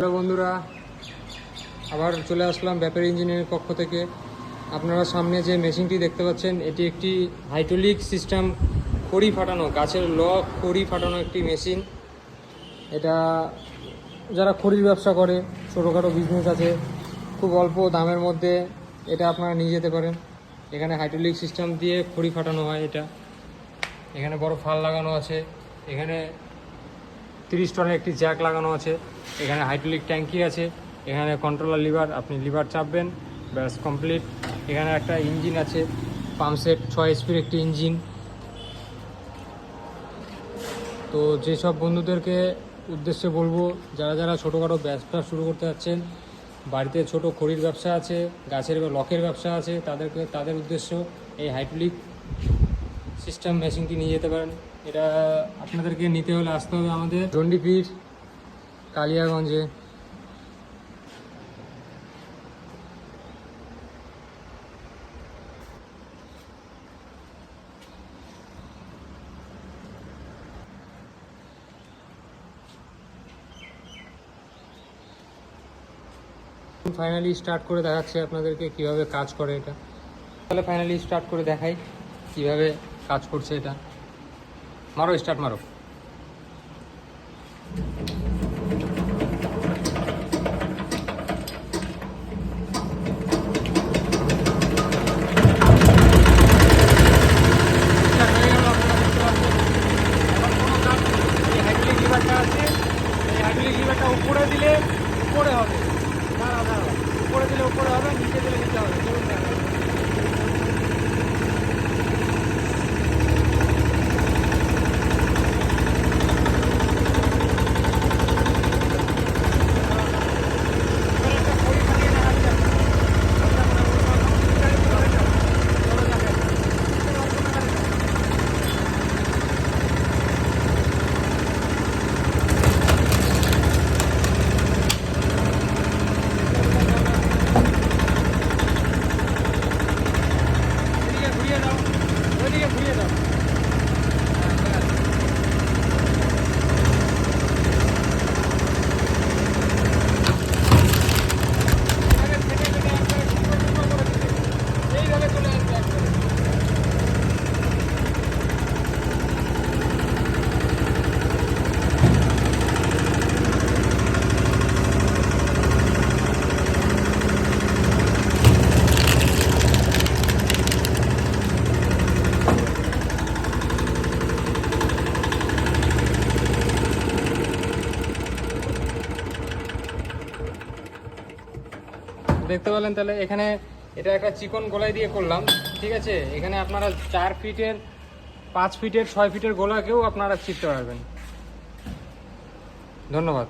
Hello বন্ধুরা, আবার চলে আসলাম ব্যাপার ইঞ্জিনিয়ারিং পক্ষ থেকে। আপনারা সামনে যে মেশিনটি দেখতে পাচ্ছেন, এটি একটি হাইড্রোলিক সিস্টেম খড়ি ফাটানো, গাছের লক খড়ি ফাটানো একটি মেশিন। এটা যারা খড়ির ব্যবসা করে, ছোটোখাটো বিজনেস আছে, খুব অল্প দামের মধ্যে এটা আপনারা নিয়ে যেতে পারেন। এখানে হাইড্রোলিক সিস্টেম দিয়ে খড়ি ফাটানো হয়। এখানে বড় ফাল লাগানো আছে, এখানে 30 টনের একটি জ্যাক লাগানো আছে, এখানে হাইড্রোলিক ট্যাঙ্কি আছে, এখানে কন্ট্রোলার লিভার, আপনি লিভার চাপবেন, ব্যাস কমপ্লিট। এখানে একটা ইঞ্জিন আছে, পাম্পসেট 6 এসপির একটি ইঞ্জিন। তো যেসব বন্ধুদেরকে উদ্দেশ্যে বলবো, যারা যারা ছোটোখাটো ব্যবসা শুরু করতে যাচ্ছেন, বাড়িতে ছোট খড়ির ব্যবসা আছে, গাছের লকের ব্যবসা আছে, তাদের উদ্দেশ্য এই হাইড্রোলিক সিস্টেম মেশিনটি নিয়ে যেতে পারেন। এটা আপনাদেরকে নিতে হলে আসতে হবে আমাদের চণ্ডীপীর কালিয়াগঞ্জে। ফাইনালি স্টার্ট করে দেখাচ্ছে আপনাদেরকে কিভাবে কাজ করে এটা। তাহলে ফাইনালি স্টার্ট করে দেখাই কিভাবে কাজ করছে এটা। মারো, স্টার্ট মারো। উপরে দিলে উপরে হবে, উপরে দিলে উপরে হবে, নিচে দিলে নিচে হবে। চলুন দেখা। দেখতে পেলেন? তাহলে এখানে এটা একটা চিকন গোলাই দিয়ে করলাম, ঠিক আছে। এখানে আপনারা 4 ফিটের, 5 ফিটের, 6 ফিটের গোলাকেও আপনারা চিপতে পারবেন। ধন্যবাদ।